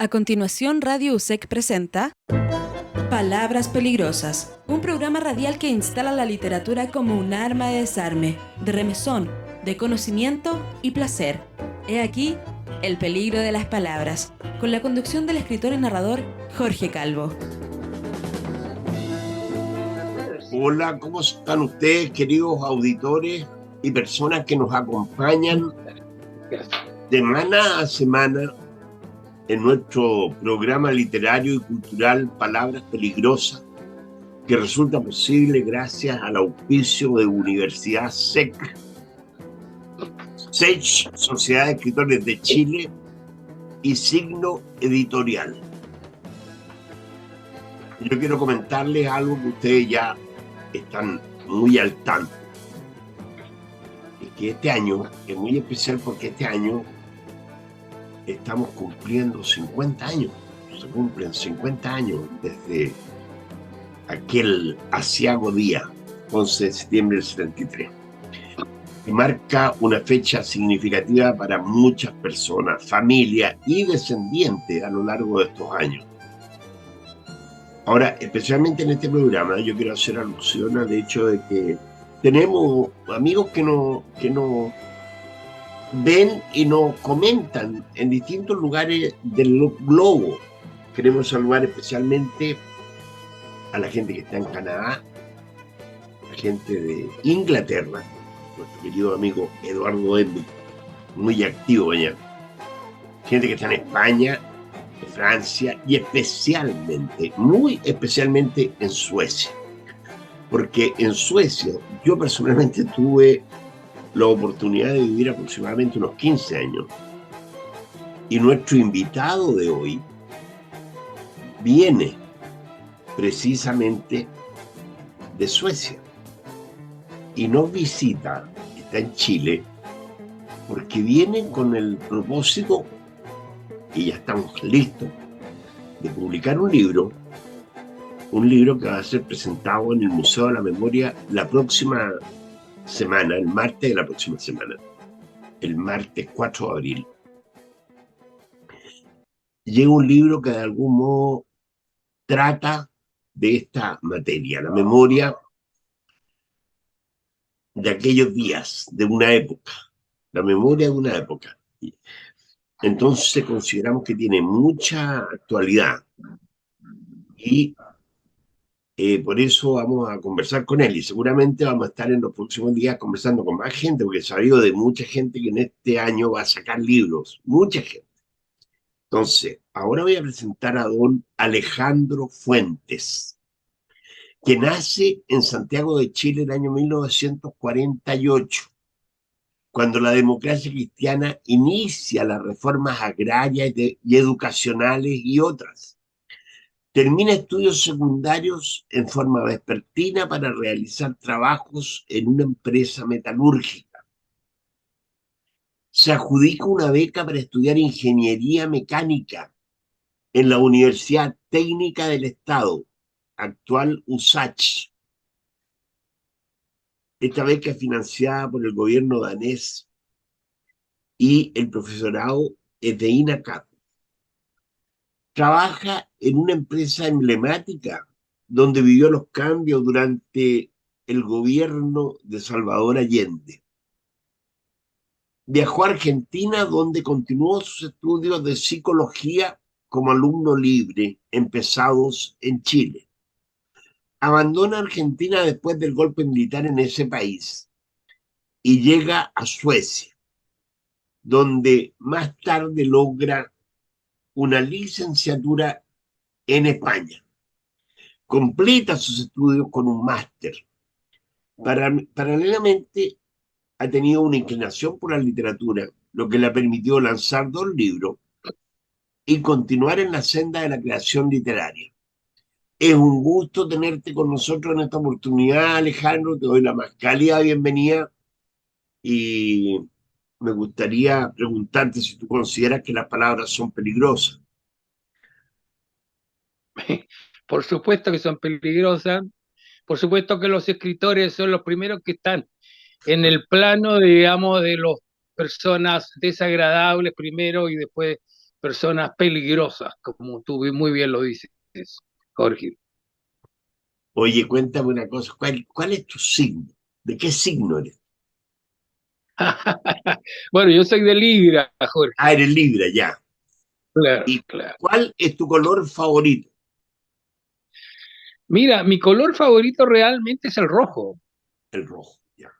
A continuación, Radio USEC presenta Palabras Peligrosas, un programa radial que instala la literatura como un arma de desarme, de remesón, de conocimiento y placer. He aquí el peligro de las palabras, con la conducción del escritor y narrador Jorge Calvo. Hola, ¿cómo están ustedes, queridos auditores y personas que nos acompañan semana a semana en nuestro programa literario y cultural Palabras Peligrosas, que resulta posible gracias al auspicio de Universidad SEC, Sociedad de Escritores de Chile, y Signo Editorial. Yo quiero comentarles algo que ustedes ya están muy al tanto. Es que este año es muy especial porque este año estamos cumpliendo 50 años. Se cumplen 50 años desde aquel aciago día, 11 de septiembre del 73. Que marca una fecha significativa para muchas personas, familias y descendientes a lo largo de estos años. Ahora, especialmente en este programa, yo quiero hacer alusión al hecho de que tenemos amigos que nos ven y nos comentan en distintos lugares del globo. Queremos saludar especialmente a la gente que está en Canadá, la gente de Inglaterra, nuestro querido amigo Eduardo Envi, muy activo allá, gente que está en España, en Francia y especialmente, muy especialmente en Suecia. Porque en Suecia yo personalmente tuve la oportunidad de vivir aproximadamente unos 15 años. Y nuestro invitado de hoy viene precisamente de Suecia y nos visita, está en Chile, porque viene con el propósito, y ya estamos listos, de publicar un libro que va a ser presentado en el Museo de la Memoria la próxima semana, el martes de la próxima semana, el martes 4 de abril. Llega un libro que de algún modo trata de esta materia, la memoria de aquellos días, de una época, la memoria de una época. Entonces consideramos que tiene mucha actualidad y por eso vamos a conversar con él y seguramente vamos a estar en los próximos días conversando con más gente, porque he sabido de mucha gente que en este año va a sacar libros, mucha gente. Entonces, ahora voy a presentar a don Alejandro Fuentes, que nace en Santiago de Chile en el año 1948, cuando la democracia cristiana inicia las reformas agrarias y educacionales y otras. Termina estudios secundarios en forma vespertina para realizar trabajos en una empresa metalúrgica. Se adjudica una beca para estudiar ingeniería mecánica en la Universidad Técnica del Estado, actual USACH. Esta beca es financiada por el gobierno danés y el profesorado es de INACAP. Trabaja en una empresa emblemática donde vivió los cambios durante el gobierno de Salvador Allende. Viajó a Argentina, donde continuó sus estudios de psicología como alumno libre, empezados en Chile. Abandona Argentina después del golpe militar en ese país y llega a Suecia, donde más tarde logra una licenciatura en España. Completa sus estudios con un máster. Paralelamente, ha tenido una inclinación por la literatura, lo que le ha permitido lanzar 2 libros y continuar en la senda de la creación literaria. Es un gusto tenerte con nosotros en esta oportunidad, Alejandro. Te doy la más cálida bienvenida y me gustaría preguntarte si tú consideras que las palabras son peligrosas. Por supuesto que son peligrosas, por supuesto que los escritores son los primeros que están en el plano, digamos, de las personas desagradables primero y después personas peligrosas, como tú muy bien lo dices, Jorge. Oye, cuéntame una cosa, ¿cuál es tu signo? ¿De qué signo eres? Bueno, yo soy de Libra, Jorge. Ah, eres Libra, ya. Claro, ¿Y claro. cuál es tu color favorito? Mira, mi color favorito realmente es el rojo. El rojo, ya.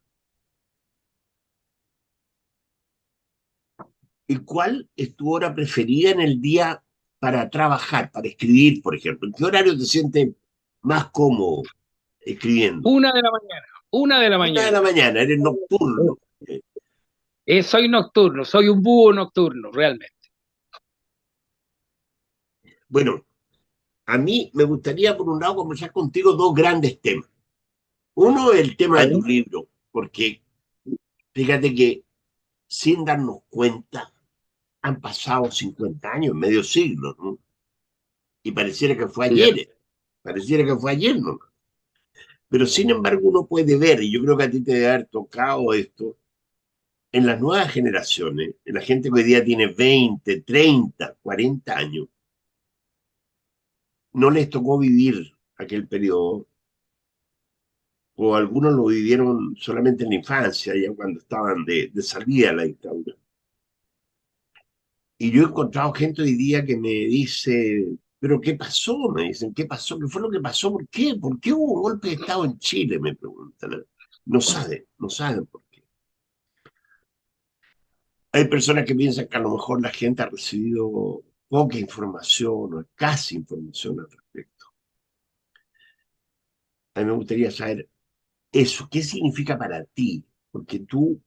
¿Y cuál es tu hora preferida en el día para trabajar, para escribir, por ejemplo? ¿En qué horario te sientes más cómodo escribiendo? 1 de la mañana, 1 de la mañana. 1 de la mañana, eres nocturno. Soy nocturno, soy un búho nocturno, realmente. Bueno, a mí me gustaría, por un lado, conversar contigo dos grandes temas. Uno, el tema A de ver. tu libro, porque fíjate que sin darnos cuenta han pasado 50 años, medio siglo, ¿no? Y Ya. pareciera que fue ayer, ¿no? Pero sin embargo uno puede ver, y yo creo que a ti te debe haber tocado esto, en las nuevas generaciones, en la gente que hoy día tiene 20, 30, 40 años, no les tocó vivir aquel periodo, o algunos lo vivieron solamente en la infancia, ya cuando estaban de salida de la dictadura. Y yo he encontrado gente hoy día que me dice, pero ¿qué pasó? Me dicen, ¿qué pasó? ¿Qué fue lo que pasó? ¿Por qué? ¿Por qué hubo un golpe de Estado en Chile? Me preguntan. No saben por qué. Hay personas que piensan que a lo mejor la gente ha recibido poca información o casi información al respecto. A mí me gustaría saber eso, ¿qué significa para ti? Porque tú,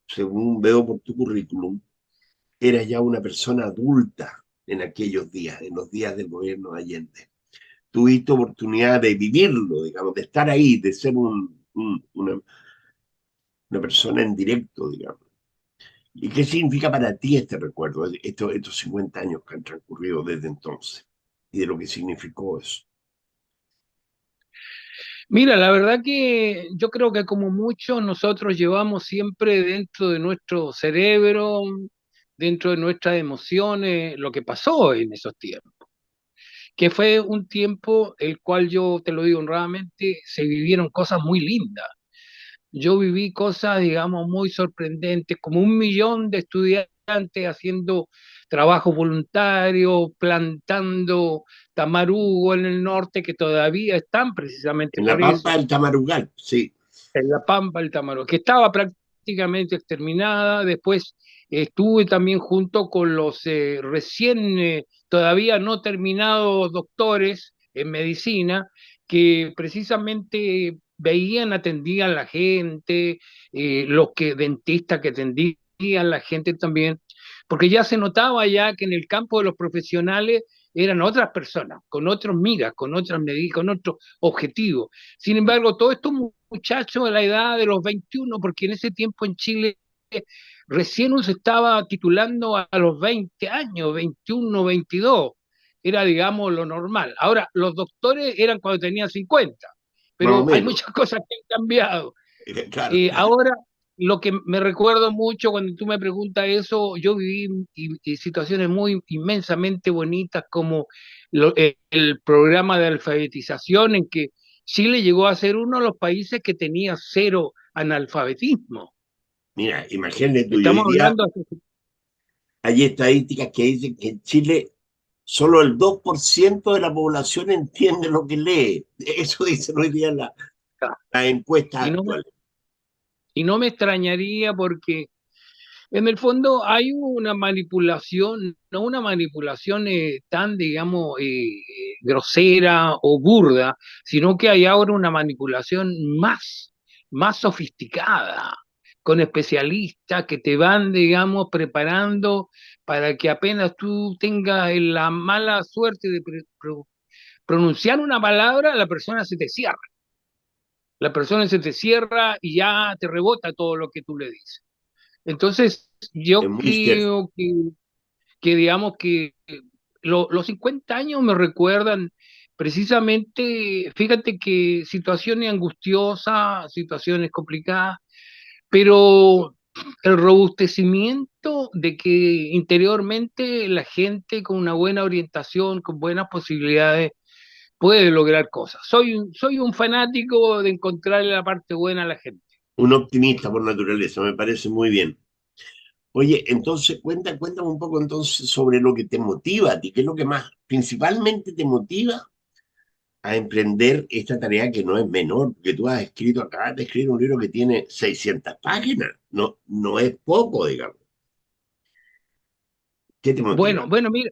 según veo por tu currículum, eras ya una persona adulta en aquellos días, en los días del gobierno de Allende. Tuviste oportunidad de vivirlo, digamos, de estar ahí, de ser una persona en directo, digamos. ¿Y qué significa para ti este recuerdo, estos 50 años que han transcurrido desde entonces y de lo que significó eso? Mira, la verdad que yo creo que como muchos nosotros llevamos siempre dentro de nuestro cerebro, dentro de nuestras emociones, lo que pasó en esos tiempos, que fue un tiempo el cual yo te lo digo honradamente, se vivieron cosas muy lindas. Yo viví cosas, digamos, muy sorprendentes, como 1 millón de estudiantes haciendo trabajo voluntario, plantando tamarugo en el norte, que todavía están precisamente En la por Pampa eso, del Tamarugal, sí. en la Pampa del Tamarugo, que estaba prácticamente exterminada. Después estuve también junto con los recién todavía no terminados doctores en medicina, que precisamente veían, atendían a la gente, los que dentistas que atendían a la gente también, porque ya se notaba ya que en el campo de los profesionales eran otras personas, con otros miras, con otras medidas, con otros objetivos. Sin embargo, todos estos muchachos a la edad de los 21, porque en ese tiempo en Chile recién uno se estaba titulando a los 20 años, 21, 22, era digamos lo normal. Ahora, los doctores eran cuando tenían 50, Más o pero hay menos. muchas cosas que han cambiado. Claro. Ahora, lo que me recuerdo mucho cuando tú me preguntas eso, yo viví situaciones muy inmensamente bonitas como el programa de alfabetización en que Chile llegó a ser uno de los países que tenía cero analfabetismo. Mira, imagínate tú, y hoy Estamos día hablando, hay estadísticas que dicen que en Chile solo el 2% de la población entiende lo que lee. Eso dicen hoy día las encuestas y no me, actuales. y no me extrañaría porque en el fondo hay una manipulación, no una manipulación tan, digamos, grosera o burda, sino que hay ahora una manipulación más sofisticada, con especialistas que te van, digamos, preparando para que apenas tú tengas la mala suerte de pronunciar una palabra, la persona se te cierra y ya te rebota todo lo que tú le dices. Entonces, Es yo muy cierto. creo que digamos que los 50 años me recuerdan precisamente, fíjate que situaciones angustiosas, situaciones complicadas, pero el robustecimiento de que interiormente la gente con una buena orientación, con buenas posibilidades, puede lograr cosas. Soy un fanático de encontrarle la parte buena a la gente. Un optimista por naturaleza, me parece muy bien. Oye, entonces cuéntame un poco entonces sobre lo que te motiva a ti, qué es lo que más principalmente te motiva a emprender esta tarea que no es menor, porque tú acabas de escribir un libro que tiene 600 páginas, no, no es poco, digamos. ¿Qué te motiva? Bueno, mira,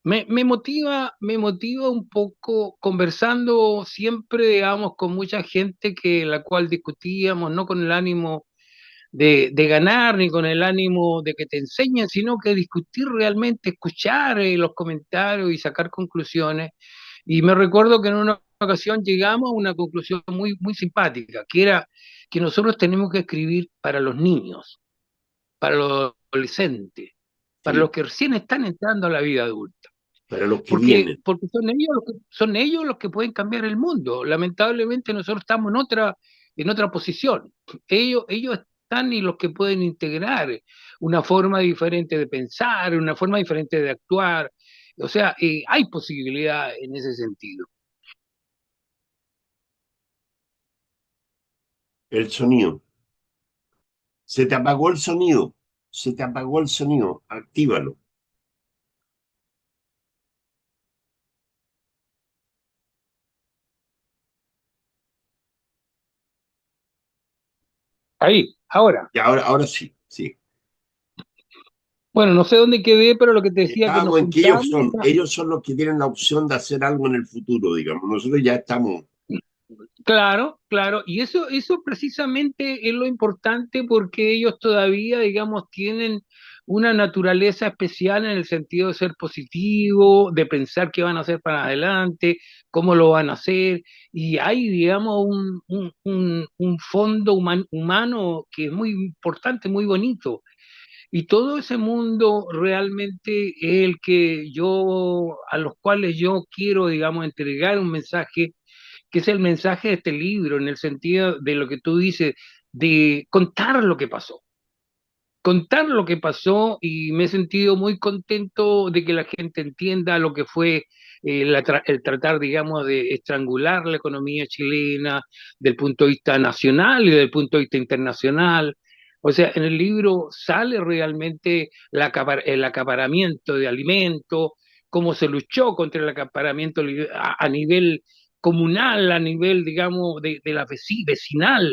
me motiva un poco conversando siempre, digamos, con mucha gente que la cual discutíamos, no con el ánimo de ganar ni con el ánimo de que te enseñen, sino que discutir realmente, escuchar los comentarios y sacar conclusiones. Y me recuerdo que en una ocasión llegamos a una conclusión muy simpática, que era que nosotros tenemos que escribir para los niños, para los adolescentes, para los Sí, que recién están entrando a la vida adulta. para los que Porque, vienen. porque son ellos los que pueden cambiar el mundo. Lamentablemente nosotros estamos en otra posición. Ellos están y los que pueden integrar una forma diferente de pensar, una forma diferente de actuar. O sea, hay posibilidad en ese sentido. El sonido. Se te apagó el sonido. Se te apagó el sonido. Actívalo. Ahí, ahora. Y ahora sí, sí. Bueno, no sé dónde quedé, pero lo que te decía que nos Estábamos en que juntamos. ellos son los que tienen la opción de hacer algo en el futuro, digamos. Nosotros ya estamos. Claro, claro, y eso precisamente es lo importante porque ellos todavía, digamos, tienen una naturaleza especial en el sentido de ser positivo, de pensar qué van a hacer para adelante, cómo lo van a hacer, y hay, digamos, un fondo humano que es muy importante, muy bonito. Y todo ese mundo realmente es el que a los cuales yo quiero, digamos, entregar un mensaje que es el mensaje de este libro, en el sentido de lo que tú dices, de contar lo que pasó y me he sentido muy contento de que la gente entienda lo que fue el tratar, digamos, de estrangular la economía chilena del punto de vista nacional y del punto de vista internacional. O sea, en el libro sale realmente el acaparamiento de alimentos, cómo se luchó contra el acaparamiento a nivel comunal, a nivel, digamos, de la vecinal,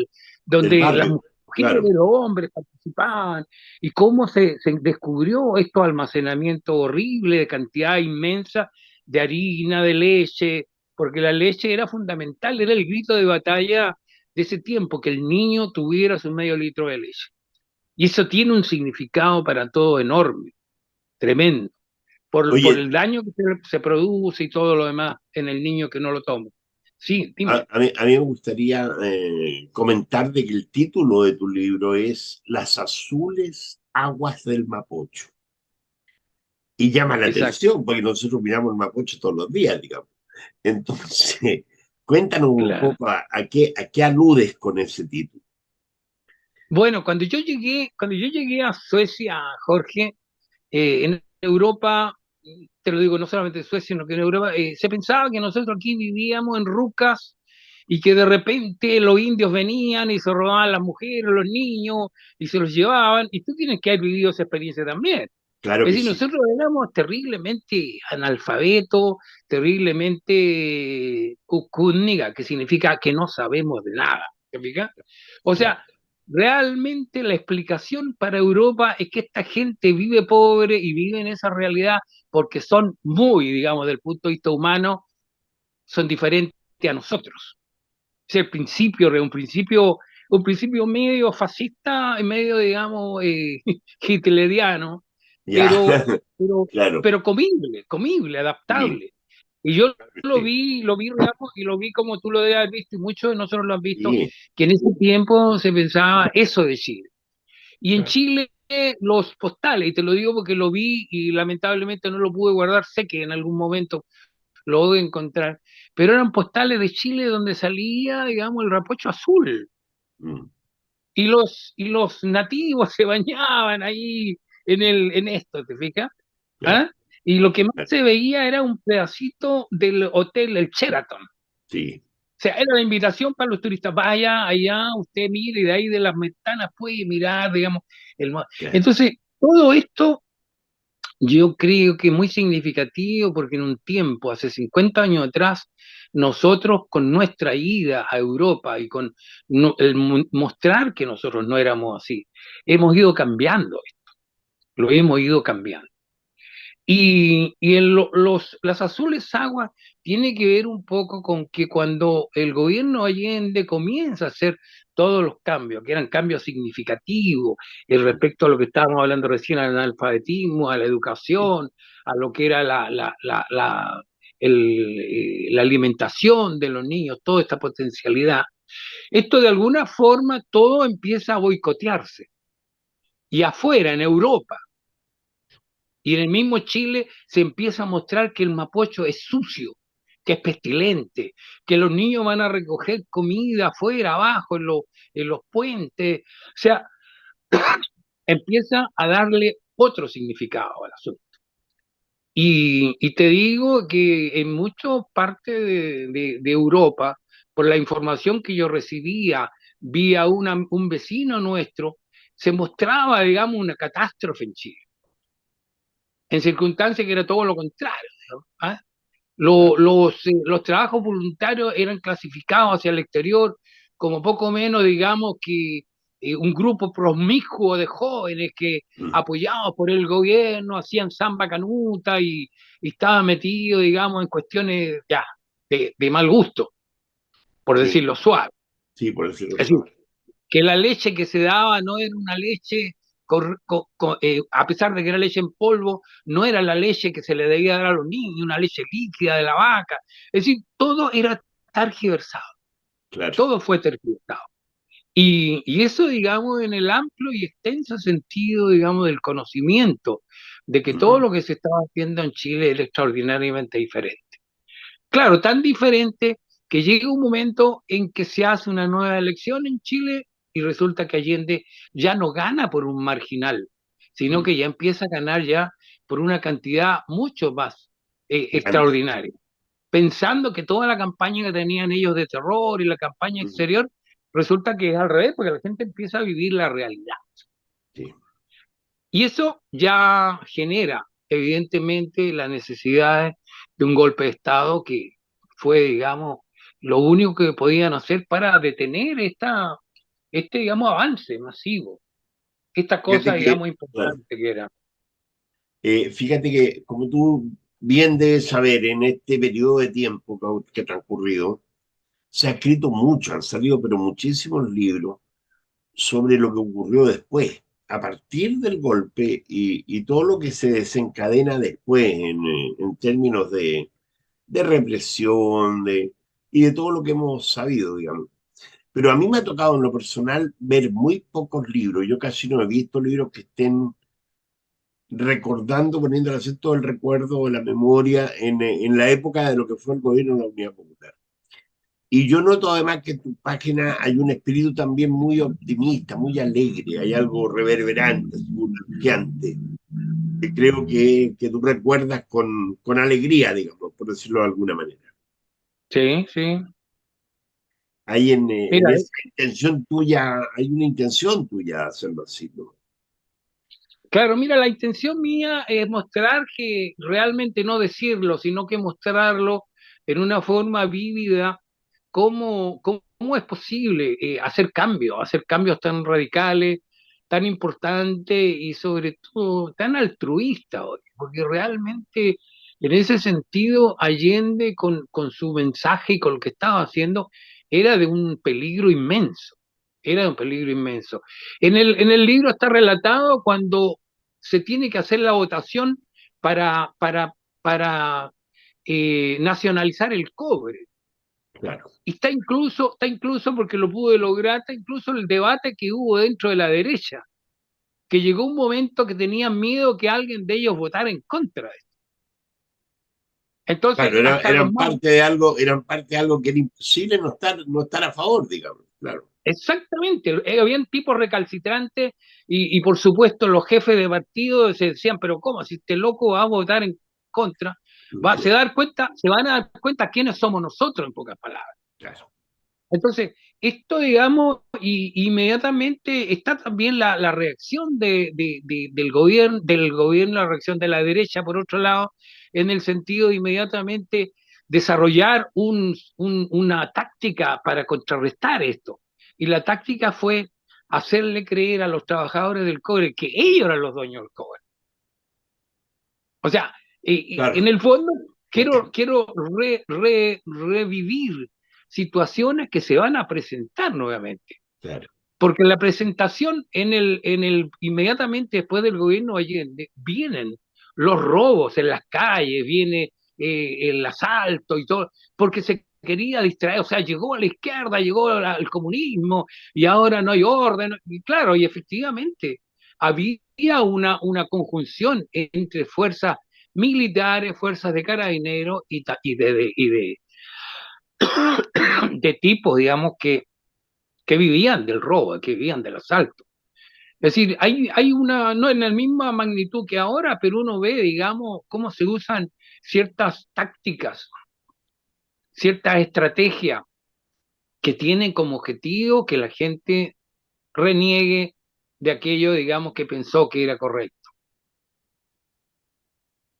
Del donde las barrio, mujeres claro. y los hombres participaban, y cómo se descubrió estos almacenamientos horribles de cantidad inmensa de harina, de leche, porque la leche era fundamental, era el grito de batalla de ese tiempo, que el niño tuviera su medio litro de leche. Y eso tiene un significado para todo enorme, tremendo, por Oye, el daño que se produce y todo lo demás en el niño que no lo toma. Sí, dime. a mí me gustaría comentar de que el título de tu libro es Las azules aguas del Mapocho. Y llama la Exacto. atención, porque nosotros miramos el Mapocho todos los días, digamos. Entonces, cuéntanos un Claro. poco a qué aludes con ese título. Bueno, cuando yo llegué a Suecia, Jorge, en Europa, te lo digo, no solamente en Suecia, sino que en Europa, se pensaba que nosotros aquí vivíamos en rucas y que de repente los indios venían y se robaban las mujeres, los niños y se los llevaban, y tú tienes que haber vivido esa experiencia también. Claro Es que decir, sí. nosotros éramos terriblemente analfabetos, terriblemente ukuniga, que significa que no sabemos de nada. ¿Te fijas? O Claro. sea, realmente la explicación para Europa es que esta gente vive pobre y vive en esa realidad porque son muy, digamos, del punto de vista humano, son diferentes a nosotros. Es el principio, un principio medio fascista, medio, digamos, hitleriano, Ya, pero, pero, claro. pero comible, Sí, adaptable. Y yo sí, lo vi, digamos, y lo vi como tú lo debes haber visto, y muchos de nosotros lo han visto, sí. que en ese tiempo se pensaba eso de Chile. Y en Chile los postales, y te lo digo porque lo vi y lamentablemente no lo pude guardar, sé que en algún momento lo voy a encontrar, pero eran postales de Chile donde salía, digamos, el rapocho azul. Mm. y los nativos se bañaban ahí en esto, ¿te fijas? claro, ¿Ah? Y lo que más claro. se veía era un pedacito del hotel, el Sheraton. Sí, O sea, era la invitación para los turistas, vaya allá, usted mire, y de ahí de las ventanas puede mirar, digamos, claro. Entonces, todo esto yo creo que es muy significativo porque en un tiempo, hace 50 años atrás, nosotros con nuestra ida a Europa y con mostrar que nosotros no éramos así, hemos ido cambiando esto, lo hemos ido cambiando. Y las azules aguas tiene que ver un poco con que cuando el gobierno Allende comienza a hacer todos los cambios, que eran cambios significativos, respecto a lo que estábamos hablando recién, al analfabetismo, a la Sí, educación, a lo que era la alimentación de los niños, toda esta potencialidad, esto de alguna forma todo empieza a boicotearse. Y afuera, en Europa, y en el mismo Chile se empieza a mostrar que el mapocho es sucio, que es pestilente, que los niños van a recoger comida afuera, abajo, en los puentes. O sea, empieza a darle otro significado al asunto. Y te digo que en muchas partes de Europa, por la información que yo recibía vía un vecino nuestro, se mostraba, digamos, una catástrofe en Chile, en circunstancias que era todo lo contrario, ¿no? ¿Ah? claro. Los trabajos voluntarios eran clasificados hacia el exterior como poco menos, digamos, que un grupo promiscuo de jóvenes que, Mm, apoyados por el gobierno, hacían samba canuta y estaban metidos, digamos, en cuestiones ya de mal gusto, por sí, decirlo suave. sí, por decirlo Es decir, suave. que la leche que se daba no era una leche, a pesar de que era leche en polvo, no era la leche que se le debía dar a los niños, una leche líquida de la vaca. Es decir, todo era tergiversado, Claro. todo fue tergiversado. Y eso, digamos, en el amplio y extenso sentido, digamos, del conocimiento de que todo Ujú, lo que se estaba haciendo en Chile era extraordinariamente diferente. Claro, tan diferente que llega un momento en que se hace una nueva elección en Chile y resulta que Allende ya no gana por un marginal, sino mm, que ya empieza a ganar ya por una cantidad mucho más grande. extraordinaria. Pensando que toda la campaña que tenían ellos de terror y la campaña Ujú, exterior, resulta que es al revés, porque la gente empieza a vivir la realidad. sí. Y eso ya genera, evidentemente, la necesidad de un golpe de Estado que fue, digamos, lo único que podían hacer para detener digamos, avance masivo, esta cosa, Fíjate que, digamos, claro, importante que era. fíjate que, como tú bien debes saber, en este periodo de tiempo que ha transcurrido, se ha escrito mucho, han salido pero muchísimos libros sobre lo que ocurrió después, a partir del golpe y todo lo que se desencadena después en términos de represión y de todo lo que hemos sabido, digamos. Pero a mí me ha tocado en lo personal ver muy pocos libros. Yo casi no he visto libros que estén recordando, poniendo el acento del recuerdo o la memoria en la época de lo que fue el gobierno de la Unidad Popular. Y yo noto además que en tu página hay un espíritu también muy optimista, muy alegre, hay algo reverberante, burbujeante, que creo que tú recuerdas con alegría, digamos, por decirlo de alguna manera. Sí, sí. Hay en Mira, esa intención tuya, hay una intención tuya de hacerlo así, ¿no? claro, mira, la intención mía es mostrar que realmente no decirlo, sino que mostrarlo en una forma vívida, cómo es posible hacer cambios tan radicales, tan importantes y sobre todo tan altruistas hoy, porque realmente en ese sentido Allende con su mensaje y con lo que estaba haciendo era de un peligro inmenso, era de un peligro inmenso. En el libro está relatado cuando se tiene que hacer la votación para nacionalizar el cobre. Claro. Y está incluso porque lo pude lograr, está incluso el debate que hubo dentro de la derecha, que llegó un momento que tenían miedo que alguien de ellos votara en contra de esto. Entonces, Claro, hasta los más, eran parte de algo que era imposible no estar a favor, digamos, claro. Exactamente, habían tipos recalcitrantes y por supuesto los jefes de partido se decían, pero ¿cómo? Si este loco va a votar en contra, se van a dar cuenta quiénes somos nosotros, en pocas palabras. Claro. Entonces, esto, digamos, y inmediatamente está también la reacción del gobierno, la reacción de la derecha, por otro lado, en el sentido de inmediatamente desarrollar una táctica para contrarrestar esto. Y la táctica fue hacerle creer a los trabajadores del cobre que ellos eran los dueños del cobre. O sea, en Claro, el fondo quiero revivir situaciones que se van a presentar nuevamente. claro. Porque la presentación inmediatamente después del gobierno de Allende, vienen los robos en las calles, viene el asalto y todo, porque se quería distraer, o sea, llegó a la izquierda, llegó al comunismo y ahora no hay orden. Y claro, y efectivamente había una conjunción entre fuerzas militares, fuerzas de carabineros de tipos, digamos, que vivían del robo, que vivían del asalto. Es decir, hay una, no en la misma magnitud que ahora, pero uno ve, digamos, cómo se usan ciertas tácticas, ciertas estrategias que tienen como objetivo que la gente reniegue de aquello, digamos, que pensó que era correcto.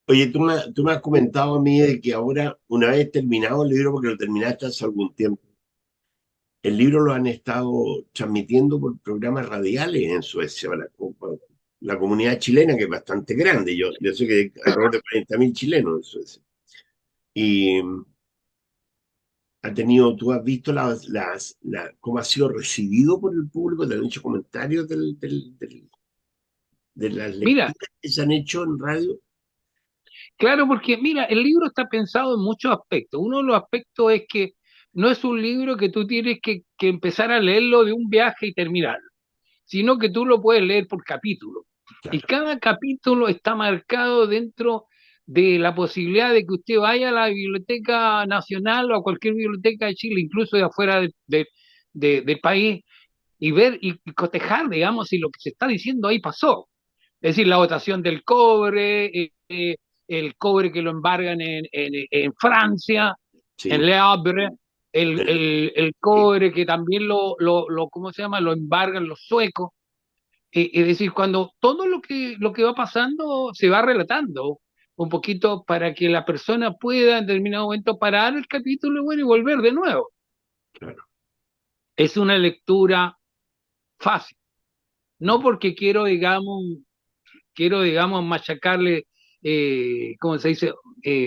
Oye, tú me has comentado a mí de que ahora, una vez terminado el libro, porque lo terminaste hace algún tiempo, el libro lo han estado transmitiendo por programas radiales en Suecia, la comunidad chilena, que es bastante grande. Yo sé que hay alrededor de 40.000 chilenos en Suecia. Y tú has visto cómo ha sido recibido por el público, te han hecho comentarios de las Mira, lecturas que se han hecho en radio. claro, porque mira, el libro está pensado en muchos aspectos. Uno de los aspectos es que no es un libro que tú tienes que empezar a leerlo de un viaje y terminarlo, sino que tú lo puedes leer por capítulo. Y Claro, cada capítulo está marcado dentro de la posibilidad de que usted vaya a la Biblioteca Nacional o a cualquier biblioteca de Chile, incluso de afuera del país, y ver y cotejar, digamos, si lo que se está diciendo ahí pasó. Es decir, la votación del cobre, el cobre que lo embargan en Francia, en sí. Le Havre, el Sí. cobre que también ¿cómo se llama? Lo embargan los suecos. Es decir, cuando todo lo que va pasando se va relatando un poquito para que la persona pueda en determinado momento parar el capítulo y, bueno, y volver de nuevo. Claro. Es una lectura fácil, no porque quiero, digamos, machacarle, ¿cómo se dice?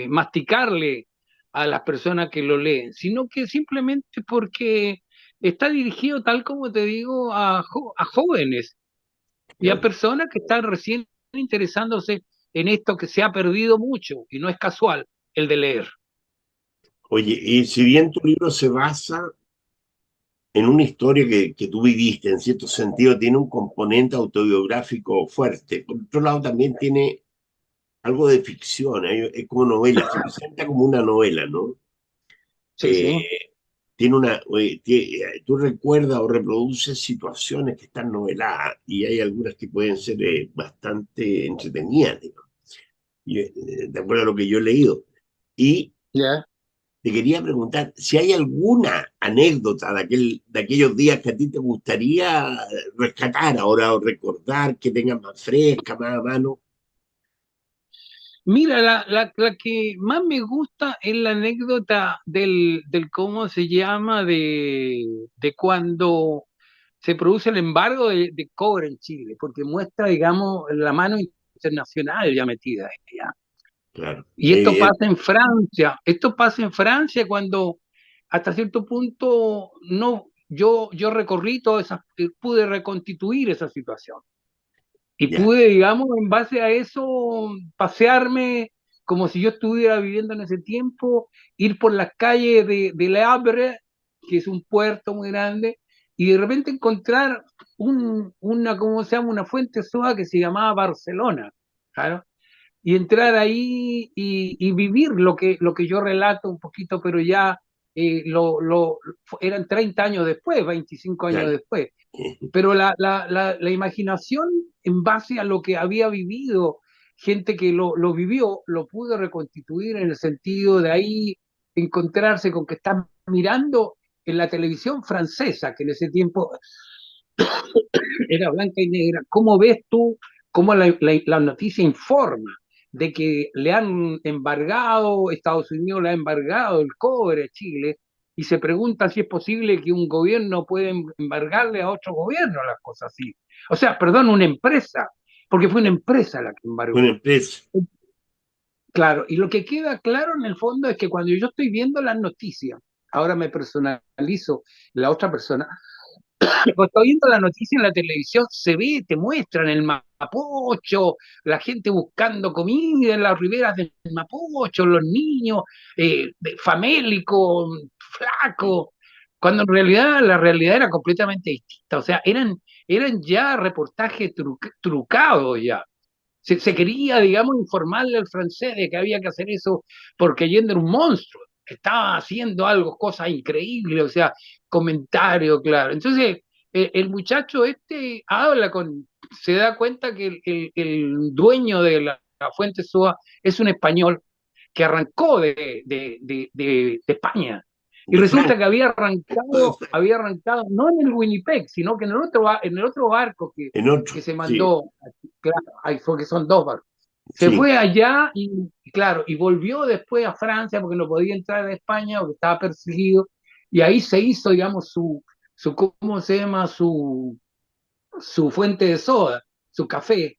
Masticarle a las personas que lo leen, sino que simplemente porque está dirigido, tal como te digo, a jóvenes y a Claro. personas que están recién interesándose en esto que se ha perdido mucho y no es casual, el de leer. Oye, y si bien tu libro se basa en una historia que tú viviste, en cierto sentido, tiene un componente autobiográfico fuerte. Por otro lado, también tiene algo de ficción, es como novela, se presenta como una novela, ¿no? Sí, Eh, sí. tú recuerdas o reproduces situaciones que están noveladas y hay algunas que pueden ser bastante entretenidas, digamos, de acuerdo a lo que yo he leído. Y Ya. te quería preguntar si hay alguna anécdota de aquellos días que a ti te gustaría rescatar ahora o recordar, que tengas más fresca, más a mano. Mira, la que más me gusta es la anécdota del cómo se llama, de cuando se produce el embargo de cobre en Chile, porque muestra, digamos, la mano internacional ya metida ahí, ¿ya? Claro. Y esto pasa en Francia cuando hasta cierto punto no, yo recorrí todas esas, pude reconstituir esa situación. Y Ya, pude, digamos, en base a eso, pasearme como si yo estuviera viviendo en ese tiempo, ir por las calles de Le Havre, que es un puerto muy grande, y de repente encontrar ¿cómo se llama? Una fuente soda que se llamaba Barcelona, ¿claro? Y entrar ahí y vivir lo que yo relato un poquito, pero ya eran 30 años después, 25 años claro. después. Pero la imaginación en base a lo que había vivido, gente que lo vivió, lo pudo reconstituir en el sentido de ahí encontrarse con que están mirando en la televisión francesa, que en ese tiempo era blanca y negra. ¿Cómo ves tú cómo la noticia informa de que le han embargado, Estados Unidos le ha embargado el cobre a Chile, y se pregunta si es posible que un gobierno pueda embargarle a otro gobierno las cosas así? O sea, perdón, una empresa, porque fue una empresa la que Una embargó. empresa. Claro, y lo que queda claro en el fondo es que cuando yo estoy viendo las noticias, ahora me personalizo la otra persona, cuando estoy viendo la noticia en la televisión, se ve, te muestran el Mapocho, la gente buscando comida en las riberas del Mapocho, los niños famélicos, flacos, cuando en realidad la realidad era completamente distinta. O sea, eran ya reportajes trucados ya. Se quería, digamos, informarle al francés de que había que hacer eso porque Allende era un monstruo, estaba haciendo algo, cosas increíbles, o sea, comentario, claro. Entonces, el muchacho este habla se da cuenta que el dueño de la Fuente Soa es un español que arrancó de España. Y De resulta Franco. que había arrancado no en el Winnipeg, sino que en el otro barco En otro, que se sí, mandó, claro, ahí fue que son dos barcos. Se sí. fue allá y claro, y volvió después a Francia porque no podía entrar a España porque estaba perseguido, y ahí se hizo, digamos, ¿cómo se llama? Su fuente de soda, su café.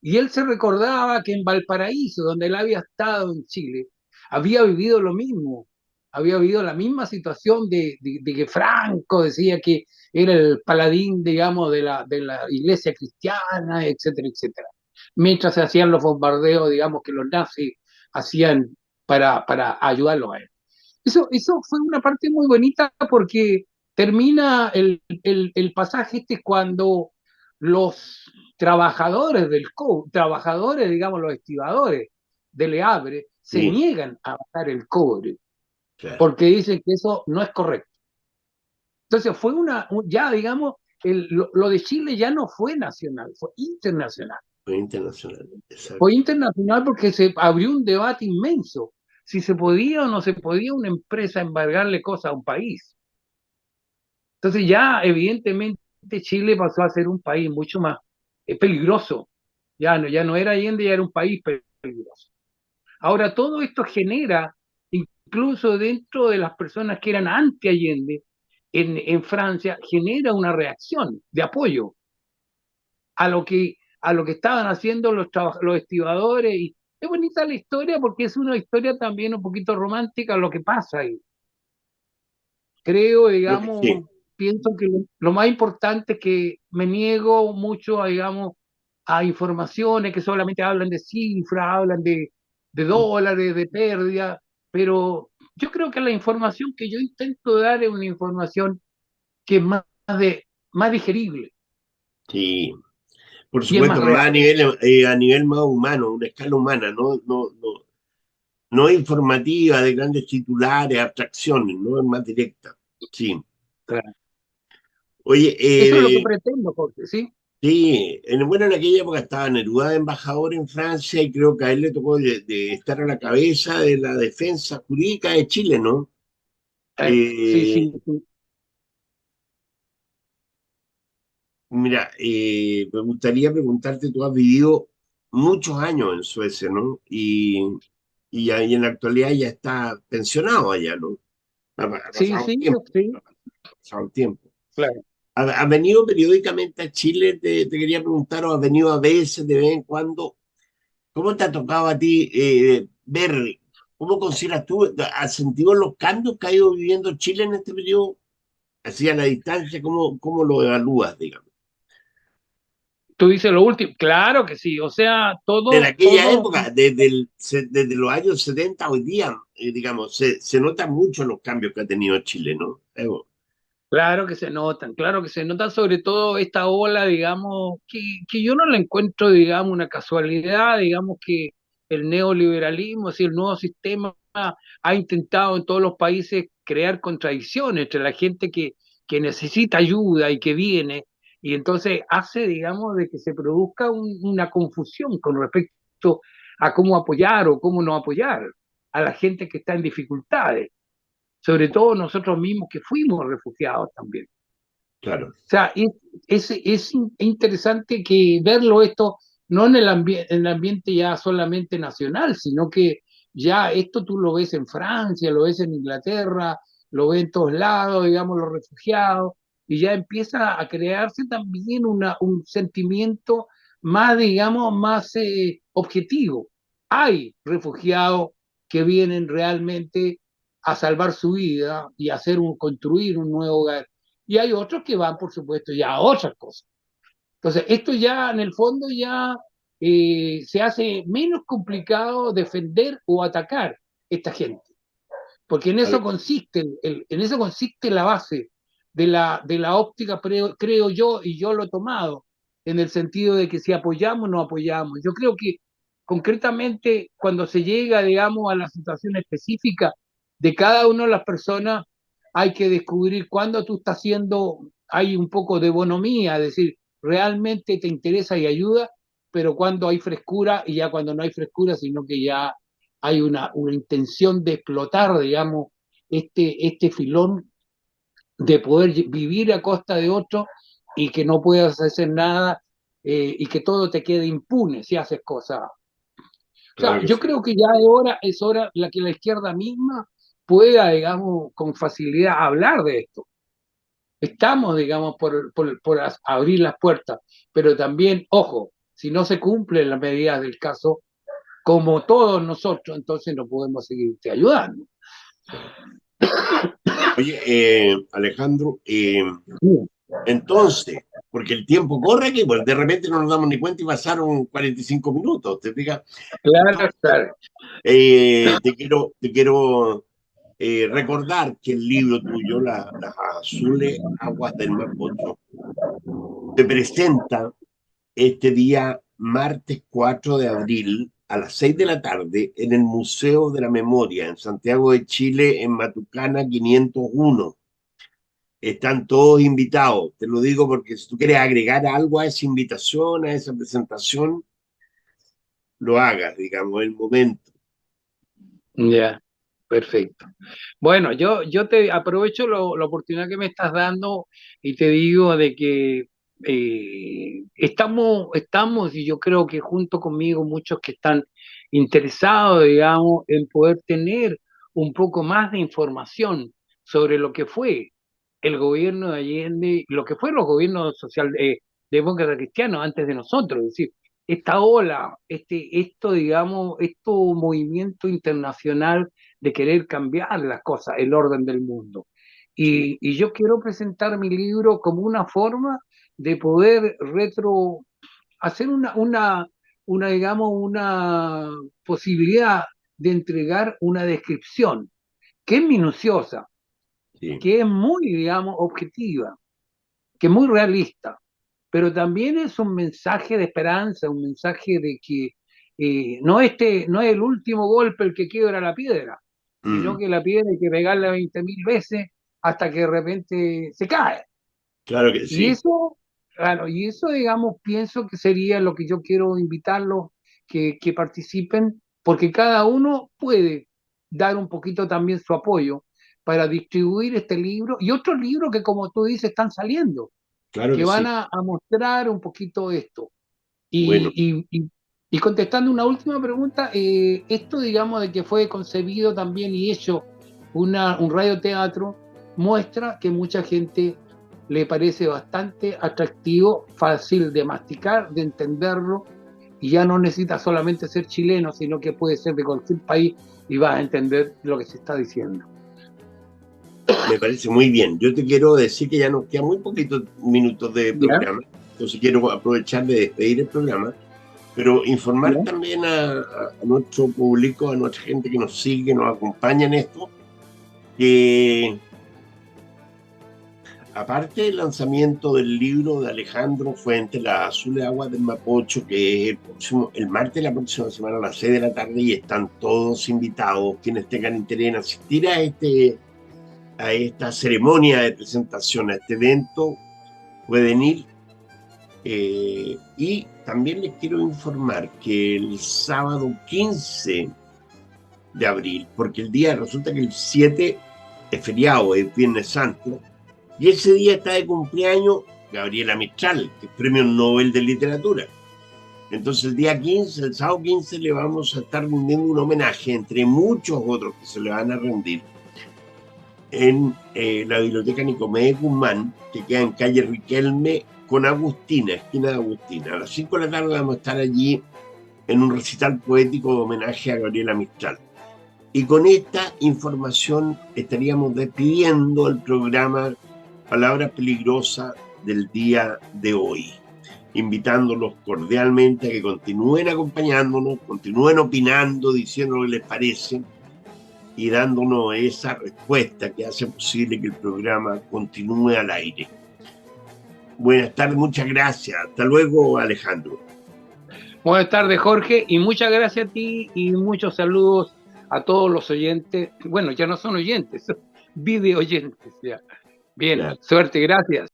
Y él se recordaba que en Valparaíso, donde él había estado en Chile, había vivido lo mismo, había vivido la misma situación de que Franco decía que era el paladín, digamos, de la iglesia cristiana, etcétera, etcétera. Mientras se hacían los bombardeos, digamos, que los nazis hacían para ayudarlo a él. Eso fue una parte muy bonita porque termina el pasaje este cuando los trabajadores, digamos, los estibadores de Le Havre, se Sí, niegan a bajar el cobre claro. porque dicen que eso no es correcto. Entonces fue ya, digamos, lo de Chile ya no fue nacional, fue internacional. Fue internacional, Fue exacto. internacional porque se abrió un debate inmenso si se podía o no se podía una empresa embargarle cosas a un país. Entonces ya evidentemente Chile pasó a ser un país mucho más peligroso. Ya no era Allende, ya era un país peligroso. Ahora todo esto genera, incluso dentro de las personas que eran anti-Allende en Francia, genera una reacción de apoyo a lo que estaban haciendo los estibadores. Y es bonita la historia porque es una historia también un poquito romántica lo que pasa ahí. Creo, Creo que sí. digamos, pienso que lo más importante es que me niego mucho digamos, a informaciones que solamente hablan de cifras, hablan de dólares, de pérdida, pero yo creo que la información que yo intento dar es una información que es más digerible Sí, por y es supuesto, más más real. a nivel más humano, una escala humana, no informativa de grandes titulares, abstracciones, no es más directa. Sí. Claro. Oye, Eso es lo que pretendo, Jorge, ¿sí? sí, bueno, en aquella época estaba Neruda de embajador en Francia y creo que a él le tocó de estar a la cabeza de la defensa jurídica de Chile, ¿no? Sí, sí, Eh, sí. Mira, me gustaría preguntarte, tú has vivido muchos años en Suecia, ¿no? Y en la actualidad ya está pensionado allá, ¿no? Ha Sí, pasado sí, tiempo, sí, ha pasado tiempo. claro. ¿Has venido periódicamente a Chile? Te quería preguntar, ¿o has venido a veces, de vez en cuando? ¿Cómo te ha tocado a ti ver, cómo consideras tú, has sentido los cambios que ha ido viviendo Chile en este periodo? Así a la distancia, ¿cómo lo evalúas, digamos? Tú dices lo último, claro que sí, o sea, Desde todo, aquella todo. época, desde los años 70 hoy día, digamos, se notan mucho los cambios que ha tenido Chile, ¿no? Claro que se notan sobre todo esta ola, digamos, que yo no la encuentro, digamos, una casualidad, digamos que el neoliberalismo, es decir, el nuevo sistema ha intentado en todos los países crear contradicciones entre la gente que necesita ayuda y que viene, y entonces hace, digamos, de que se produzca una confusión con respecto a cómo apoyar o cómo no apoyar a la gente que está en dificultades, sobre todo nosotros mismos que fuimos refugiados también. Claro. O sea, es interesante que verlo esto no en el ambiente ya solamente nacional, sino que ya esto tú lo ves en Francia, lo ves en Inglaterra, lo ves en todos lados, digamos, los refugiados, y ya empieza a crearse también un sentimiento más, digamos, más objetivo. Hay refugiados que vienen realmente a salvar su vida y a construir un nuevo hogar. Y hay otros que van, por supuesto, ya a otras cosas. Entonces, esto ya en el fondo ya se hace menos complicado defender o atacar a esta gente, porque en eso consiste, en eso consiste la base de la óptica, creo yo, y yo lo he tomado, en el sentido de que si apoyamos o no apoyamos. Yo creo que concretamente cuando se llega, digamos, a la situación específica de cada una de las personas, hay que descubrir cuándo tú estás haciendo, hay un poco de bonomía, es decir, realmente te interesa y ayuda, pero cuando hay frescura y ya cuando no hay frescura, sino que ya hay una intención de explotar, digamos, este filón de poder vivir a costa de otro y que no puedas hacer nada y que todo te quede impune si haces cosas. O sea, yo creo que ya es hora la que la izquierda misma pueda, digamos, con facilidad hablar de esto. Estamos, digamos, por abrir las puertas, pero también, ojo, si no se cumplen las medidas del caso, como todos nosotros, entonces no podemos seguirte ayudando. Oye, Alejandro, entonces, porque el tiempo corre aquí, pues de repente no nos damos ni cuenta y pasaron 45 minutos, ¿te fijas? Claro, Entonces, claro. te quiero recordar que el libro tuyo, Las azules aguas del Mapocho, te presenta este día martes 4 de abril a las 6 de la tarde en el Museo de la Memoria en Santiago de Chile, en Matucana 501. Están todos invitados, te lo digo porque si tú quieres agregar algo a esa invitación, a esa presentación, lo hagas, digamos, el momento. Ya, perfecto. Bueno, yo te aprovecho la oportunidad que me estás dando y te digo de que estamos, y yo creo que junto conmigo muchos que están interesados, digamos, en poder tener un poco más de información sobre lo que fue el gobierno de Allende, lo que fueron los gobiernos demócratas cristianos antes de nosotros, es decir, esta ola, digamos, movimiento internacional de querer cambiar las cosas, el orden del mundo. Y yo quiero presentar mi libro como una forma de poder hacer digamos, una posibilidad de entregar una descripción que es minuciosa, Sí. que es muy, digamos, objetiva, que es muy realista, pero también es un mensaje de esperanza, un mensaje de que no es el último golpe el que quiebra la piedra, sino que la piedra hay que pegarla 20.000 veces hasta que de repente se cae. Claro que Y sí. eso, claro, y eso, digamos, pienso que sería lo que yo quiero invitarlos que participen, porque cada uno puede dar un poquito también su apoyo para distribuir este libro y otros libros que, como tú dices, están saliendo, Claro que que van sí. a mostrar un poquito esto. Bueno, Y contestando una última pregunta, esto, digamos, de que fue concebido también y hecho un radioteatro, muestra que mucha gente le parece bastante atractivo, fácil de masticar, de entenderlo, y ya no necesita solamente ser chileno, sino que puede ser de cualquier país y vas a entender lo que se está diciendo. me parece muy bien. Yo te quiero decir que ya nos quedan muy poquitos minutos de ¿Ya? programa, entonces quiero aprovechar de despedir el programa, pero informar ¿Ya? también a nuestro público, a nuestra gente que nos sigue, nos acompaña en esto, que aparte del lanzamiento del libro de Alejandro Fuentes, Las Azules Aguas del Mapocho, que es el martes de la próxima semana a las 6 de la tarde, y están todos invitados, quienes tengan interés en asistir a esta ceremonia de presentación, a este evento, pueden ir. Y también les quiero informar que el sábado 15 de abril, porque resulta que el 7 es feriado, es Viernes Santo, y ese día está de cumpleaños Gabriela Mistral, que es Premio Nobel de Literatura. Entonces el día 15, el sábado 15, le vamos a estar rindiendo un homenaje, entre muchos otros que se le van a rendir, en la Biblioteca Nicomedes Guzmán, que queda en calle Riquelme con Agustina, esquina de Agustina. A las 5 de la tarde vamos a estar allí en un recital poético de homenaje a Gabriela Mistral. Y con esta información estaríamos despidiendo el programa Palabras Peligrosas del día de hoy, invitándolos cordialmente a que continúen acompañándonos, continúen opinando, diciendo lo que les parece y dándonos esa respuesta que hace posible que el programa continúe al aire. Buenas tardes, muchas gracias. Hasta luego, Alejandro. Buenas tardes, Jorge, y muchas gracias a ti y muchos saludos a todos los oyentes. Bueno, ya no son oyentes, son video oyentes ya. Bien, claro. Suerte, gracias.